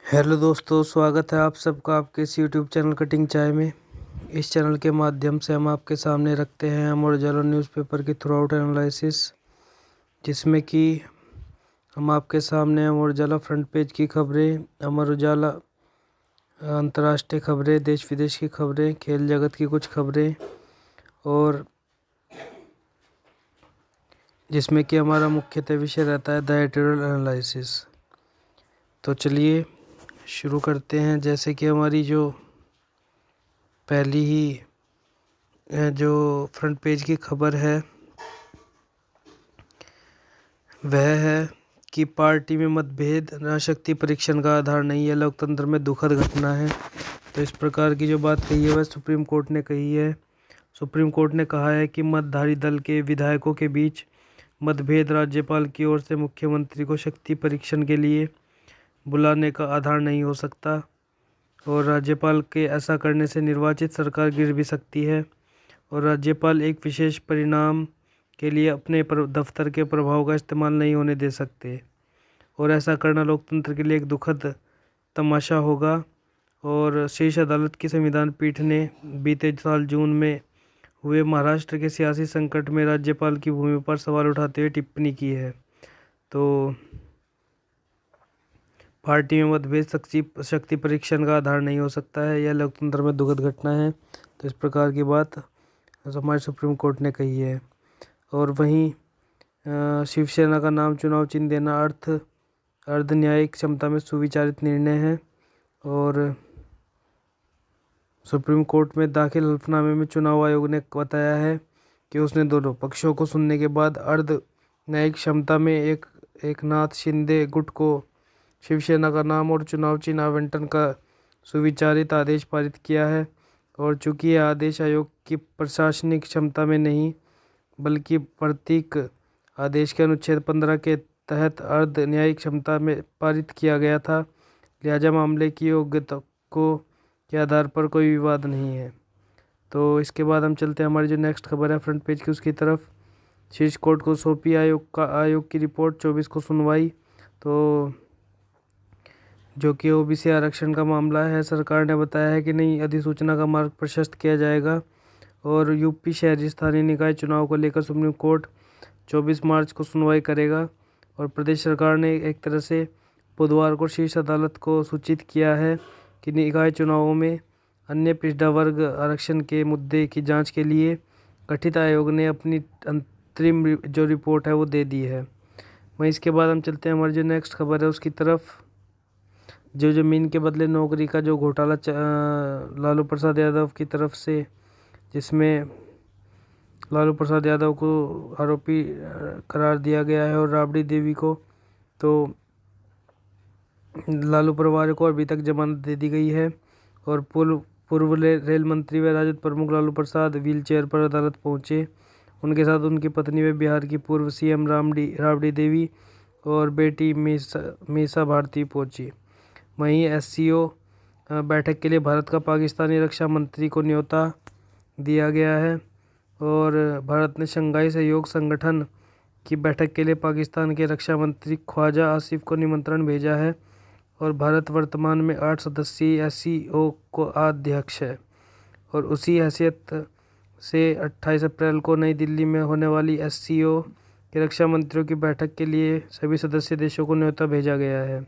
Hello दोस्तों, स्वागत है आप सबका आपके इस यूट्यूब चैनल कटिंग चाय में। इस चैनल के माध्यम से हम आपके सामने रखते हैं अमर उजाला न्यूज़पेपर की थ्रू आउट एनालिसिस, जिसमें कि हम आपके सामने अमर उजाला फ्रंट पेज की खबरें, अमर उजाला अंतर्राष्ट्रीय खबरें, देश विदेश की खबरें, खेल जगत की कुछ खबरें, और जिसमें कि हमारा मुख्यतः विषय रहता है द एडिटोरियल एनालिसिस। तो चलिए शुरू करते हैं। जैसे कि हमारी जो पहली ही जो फ्रंट पेज की खबर है वह है कि पार्टी में मतभेद न शक्ति परीक्षण का आधार नहीं है, लोकतंत्र में दुखद घटना है। तो इस प्रकार की जो बात कही है वह सुप्रीम कोर्ट ने कही है। सुप्रीम कोर्ट ने कहा है कि मतधारी दल के विधायकों के बीच मतभेद राज्यपाल की ओर से मुख्यमंत्री को शक्ति परीक्षण के लिए बुलाने का आधार नहीं हो सकता, और राज्यपाल के ऐसा करने से निर्वाचित सरकार गिर भी सकती है, और राज्यपाल एक विशेष परिणाम के लिए अपने दफ्तर के प्रभाव का इस्तेमाल नहीं होने दे सकते, और ऐसा करना लोकतंत्र के लिए एक दुखद तमाशा होगा। और शीर्ष अदालत की संविधान पीठ ने बीते साल जून में हुए महाराष्ट्र के सियासी संकट में राज्यपाल की भूमिका पर सवाल उठाते हुए टिप्पणी की है। तो पार्टी में मतभेद शक्ति परीक्षण का आधार नहीं हो सकता है, यह लोकतंत्र में दुखद घटना है। तो इस प्रकार की बात हमारे सुप्रीम कोर्ट ने कही है। और वहीं शिवसेना का नाम चुनाव चिन्ह देना अर्ध न्यायिक क्षमता में सुविचारित निर्णय है। और सुप्रीम कोर्ट में दाखिल हल्फनामे में चुनाव आयोग ने बताया है कि उसने दोनों पक्षों को सुनने के बाद अर्ध न्यायिक क्षमता में एकनाथ शिंदे गुट को शिवसेना का नाम और चुनाव चिन्ह आवंटन का सुविचारित आदेश पारित किया है। और चूंकि यह आदेश आयोग की प्रशासनिक क्षमता में नहीं बल्कि प्रतीक आदेश के अनुच्छेद 15 के तहत अर्ध न्यायिक क्षमता में पारित किया गया था, लिहाजा मामले की योग्यता को के आधार पर कोई विवाद नहीं है। तो इसके बाद हम चलते हैं हमारी जो नेक्स्ट खबर है फ्रंट पेज की उसकी तरफ। शीर्ष कोर्ट को सौंपी आयोग की रिपोर्ट, 24 को सुनवाई। तो जो कि ओबीसी आरक्षण का मामला है, सरकार ने बताया है कि नई अधिसूचना का मार्ग प्रशस्त किया जाएगा। और यूपी शहरी स्थानीय निकाय चुनाव को लेकर सुप्रीम कोर्ट 24 मार्च को सुनवाई करेगा। और प्रदेश सरकार ने एक तरह से बुधवार को शीर्ष अदालत को सूचित किया है कि निकाय चुनावों में अन्य पिछड़ा वर्ग आरक्षण के मुद्दे की जांच के लिए गठित आयोग ने अपनी अंतरिम जो रिपोर्ट है वो दे दी है। वहीं इसके बाद हम चलते हैं हमारी जो नेक्स्ट खबर है उसकी तरफ। जो जमीन के बदले नौकरी का जो घोटाला लालू प्रसाद यादव की तरफ से, जिसमें लालू प्रसाद यादव को आरोपी करार दिया गया है और राबड़ी देवी को, तो लालू परिवार को अभी तक जमानत दे दी गई है। और पूर्व रेल मंत्री व राजद प्रमुख लालू प्रसाद व्हील चेयर पर अदालत पहुंचे। उनके साथ उनकी पत्नी व बिहार की पूर्व सीएम राबड़ी देवी और बेटी मीसा भारती पहुंची। वहीं एससीओ बैठक के लिए भारत का पाकिस्तानी रक्षा मंत्री को न्योता दिया गया है। और भारत ने शंघाई सहयोग संगठन की बैठक के लिए पाकिस्तान के रक्षा मंत्री ख्वाजा आसिफ को निमंत्रण भेजा है। और भारत वर्तमान में 8 सदस्यीय एससीओ को अध्यक्ष है। और उसी हैसियत से 28 अप्रैल को नई दिल्ली में होने वाली एससीओ के रक्षा मंत्रियों की बैठक के लिए सभी सदस्य देशों को न्योता भेजा गया है।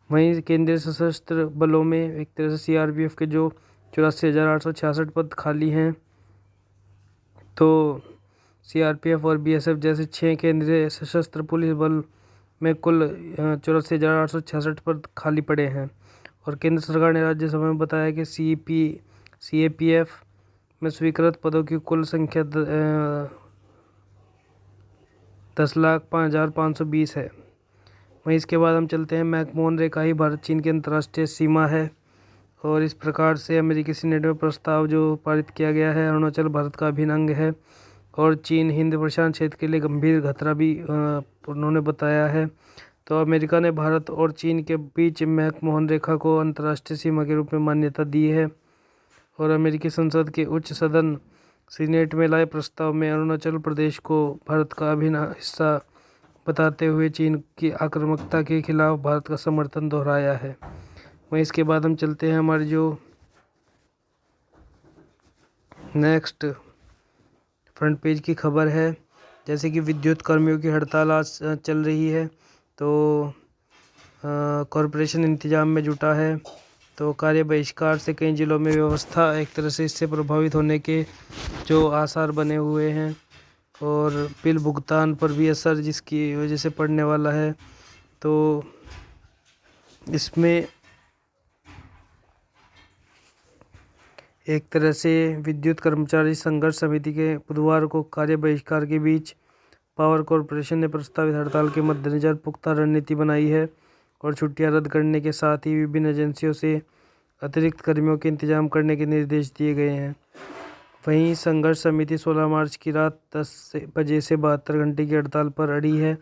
वहीं केंद्रीय सशस्त्र बलों में एक तरह से सीआरपीएफ के जो 84,866 पद खाली हैं, तो सीआरपीएफ और बीएसएफ जैसे 6 केंद्रीय सशस्त्र पुलिस बल में कुल 84,866 पद खाली पड़े हैं। और केंद्र सरकार ने राज्यसभा में बताया कि सीएपीएफ में स्वीकृत पदों की कुल संख्या 10,05,520 है। वहीं इसके बाद हम चलते हैं मैकमोहन रेखा ही भारत चीन की अंतर्राष्ट्रीय सीमा है। और इस प्रकार से अमेरिकी सीनेट में प्रस्ताव जो पारित किया गया है, अरुणाचल भारत का अभिन्न अंग है और चीन हिंद प्रशांत क्षेत्र के लिए गंभीर खतरा भी उन्होंने बताया है। तो अमेरिका ने भारत और चीन के बीच मैकमोहन रेखा को अंतर्राष्ट्रीय सीमा के रूप में मान्यता दी है। और अमेरिकी संसद के उच्च सदन सीनेट में लाए प्रस्ताव में अरुणाचल प्रदेश को भारत का अभिन्न हिस्सा बताते हुए चीन की आक्रामकता के खिलाफ भारत का समर्थन दोहराया है। वहीं इसके बाद हम चलते हैं हमारी जो नेक्स्ट फ्रंट पेज की खबर है, जैसे कि विद्युत कर्मियों की हड़ताल आज चल रही है, तो कॉरपोरेशन इंतजाम में जुटा है। तो कार्य बहिष्कार से कई जिलों में व्यवस्था एक तरह से इससे प्रभावित होने के जो आसार बने हुए हैं, और बिल भुगतान पर भी असर जिसकी वजह से पड़ने वाला है। तो इसमें एक तरह से विद्युत कर्मचारी संघर्ष समिति के बुधवार को कार्य बहिष्कार के बीच पावर कॉरपोरेशन ने प्रस्तावित हड़ताल के मद्देनज़र पुख्ता रणनीति बनाई है और छुट्टियां रद्द करने के साथ ही विभिन्न एजेंसियों से अतिरिक्त कर्मियों के इंतजाम करने के निर्देश दिए गए हैं। वहीं संघर्ष समिति 16 मार्च की रात 10 बजे से 72 घंटे की हड़ताल पर अड़ी है,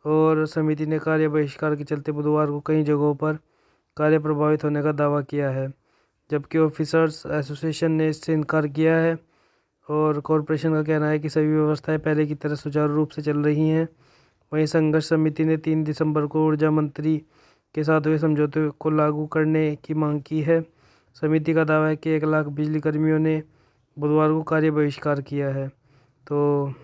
और समिति ने कार्य बहिष्कार के चलते बुधवार को कई जगहों पर कार्य प्रभावित होने का दावा किया है, जबकि ऑफिसर्स एसोसिएशन ने इससे इनकार किया है। और कॉरपोरेशन का कहना है कि सभी व्यवस्थाएं पहले की तरह सुचारू रूप से चल रही हैं। वहीं संघर्ष समिति ने 3 दिसंबर को ऊर्जा मंत्री के साथ हुए समझौते को लागू करने की मांग की है। समिति का दावा है कि 1 लाख बिजली कर्मियों ने बुधवार को कार्य बहिष्कार किया है। तो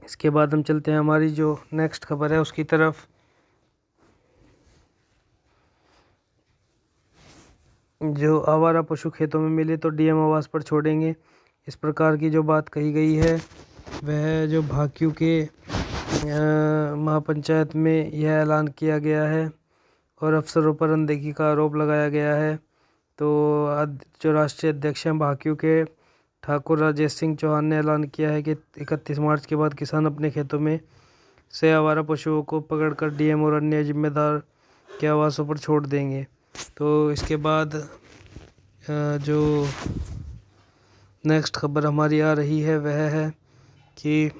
इसके बाद हम चलते हैं हमारी जो नेक्स्ट खबर है उसकी तरफ। जो आवारा पशु खेतों में मिले तो डीएम आवास पर छोड़ेंगे, इस प्रकार की जो बात कही गई है वह जो भाकियू के महापंचायत में यह ऐलान किया गया है और अफसरों पर अनदेखी का आरोप लगाया गया है। तो जो राष्ट्रीय अध्यक्ष हैं भाकियू के ठाकुर राजेश सिंह चौहान ने ऐलान किया है कि 31 मार्च के बाद किसान अपने खेतों में से आवारा पशुओं को पकड़कर डीएम और अन्य जिम्मेदार के आवासों पर छोड़ देंगे। तो इसके बाद जो नेक्स्ट खबर हमारी आ रही है वह है कि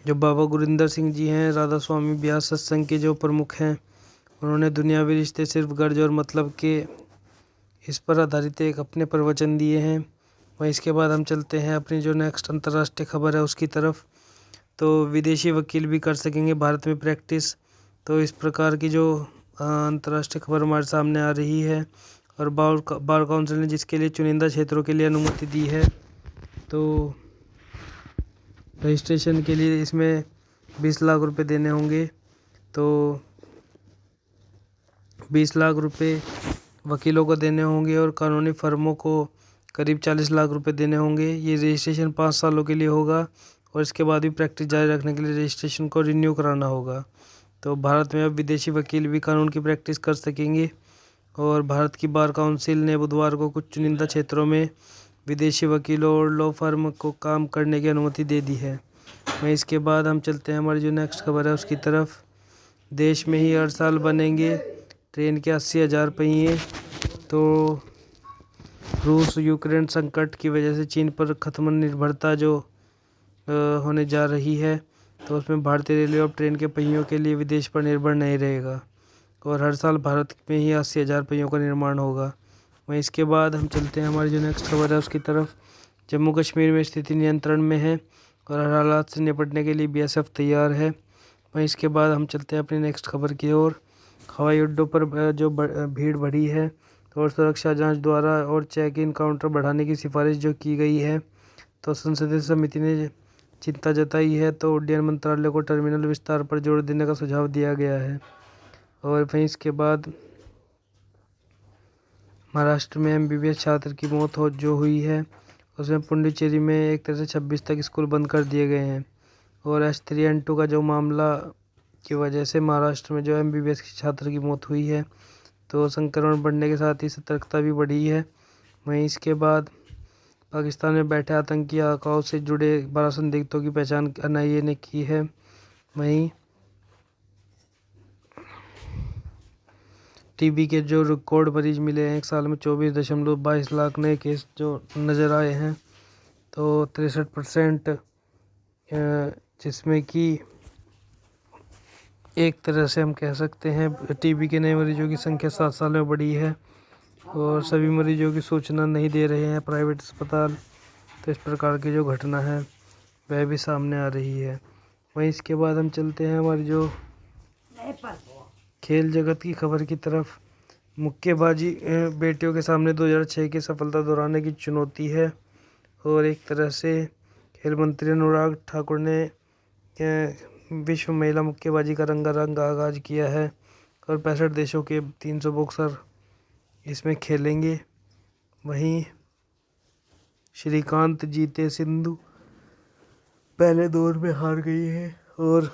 जो बाबा गुरिंदर सिंह जी हैं, राधा स्वामी ब्यास सत्संग के जो प्रमुख हैं, उन्होंने दुनियावी रिश्ते सिर्फ गर्ज और मतलब के इस पर आधारित एक अपने प्रवचन दिए हैं। वहीं इसके बाद हम चलते हैं अपनी जो नेक्स्ट अंतर्राष्ट्रीय खबर है उसकी तरफ। तो विदेशी वकील भी कर सकेंगे भारत में प्रैक्टिस, तो इस प्रकार की जो अंतर्राष्ट्रीय खबर हमारे सामने आ रही है। और बार काउंसिल ने जिसके लिए चुनिंदा क्षेत्रों के लिए अनुमति दी है, तो रजिस्ट्रेशन के लिए इसमें 20 लाख रुपए देने होंगे। तो 20 लाख रुपए वकीलों को देने होंगे और कानूनी फर्मों को करीब 40 लाख रुपए देने होंगे। ये रजिस्ट्रेशन 5 सालों के लिए होगा और इसके बाद भी प्रैक्टिस जारी रखने के लिए रजिस्ट्रेशन को रिन्यू कराना होगा। तो भारत में अब विदेशी वकील भी कानून की प्रैक्टिस कर सकेंगे। और भारत की बार काउंसिल ने बुधवार को कुछ चुनिंदा क्षेत्रों में विदेशी वकीलों और लॉ फर्म को काम करने की अनुमति दे दी है। वहीं इसके बाद हम चलते हैं हमारी जो नेक्स्ट खबर है उसकी तरफ। देश में ही हर साल बनेंगे ट्रेन के 80,000 पहिए। तो रूस यूक्रेन संकट की वजह से चीन पर खत्म निर्भरता जो होने जा रही है, तो उसमें भारतीय रेलवे अब ट्रेन के पहियों के लिए विदेश पर निर्भर नहीं रहेगा और हर साल भारत में ही 80,000 पहियों का निर्माण होगा। वहीं इसके बाद हम चलते हैं हमारी जो नेक्स्ट खबर है उसकी तरफ। जम्मू कश्मीर में स्थिति नियंत्रण में है और हर हालात से निपटने के लिए बीएसएफ तैयार है। वहीं इसके बाद हम चलते हैं अपनी नेक्स्ट खबर की ओर। हवाई अड्डों पर जो भीड़ बढ़ी है, तो और सुरक्षा जांच द्वारा और चेक इन काउंटर बढ़ाने की सिफारिश जो की गई है, तो संसदीय समिति ने चिंता जताई है। तो उड्डयन मंत्रालय को टर्मिनल विस्तार पर जोर देने का सुझाव दिया गया है। और वहीं इसके बाद महाराष्ट्र में एमबीबीएस छात्र की मौत जो हुई है, उसमें पुडुचेरी में एक तरह से 26 तक स्कूल बंद कर दिए गए हैं। और H3N2 का जो मामला की वजह से महाराष्ट्र में जो एमबीबीएस की छात्र की मौत हुई है, तो संक्रमण बढ़ने के साथ ही सतर्कता भी बढ़ी है। वहीं इसके बाद पाकिस्तान में बैठे आतंकी आकाओं से जुड़े 12 संदिग्धों की पहचान एनआईए ने की है। वहीं टीबी के जो रिकॉर्ड मरीज मिले हैं, एक साल में 24.22 लाख नए केस जो नज़र आए हैं, तो 63%, जिसमें कि एक तरह से हम कह सकते हैं टीबी के नए मरीजों की संख्या 7 साल में बढ़ी है। और सभी मरीजों की सूचना नहीं दे रहे हैं प्राइवेट अस्पताल। तो इस प्रकार की जो घटना है वह भी सामने आ रही है। वहीं इसके बाद हम चलते हैं हमारी जो खेल जगत की खबर की तरफ। मुक्केबाजी बेटियों के सामने 2006 की सफलता दोहराने की चुनौती है। और एक तरह से खेल मंत्री अनुराग ठाकुर ने विश्व महिला मुक्केबाजी का रंगारंग आगाज किया है और 65 देशों के 300 बॉक्सर इसमें खेलेंगे। वहीं श्रीकांत जीते सिंधु पहले दौर में हार गई है और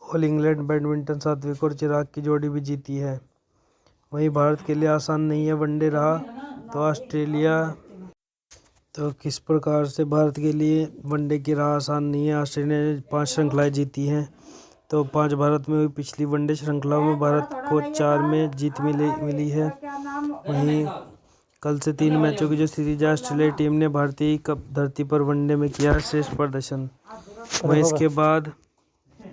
ऑल इंग्लैंड बैडमिंटन सात्विक और चिराग की जोड़ी भी जीती है। वहीं भारत के लिए आसान नहीं है वनडे रहा तो ऑस्ट्रेलिया। तो किस प्रकार से भारत के लिए वनडे की राह आसान नहीं है। ऑस्ट्रेलिया ने 5 श्रृंखलाएं जीती हैं। तो 5 भारत में हुई पिछली वनडे श्रृंखलाओं में भारत को 4 में जीत मिली है। वहीं कल से 3 मैचों की जो सीरीज है ऑस्ट्रेलिया टीम ने भारतीय कप धरती पर वनडे में किया श्रेष्ठ प्रदर्शन। वहीं इसके बाद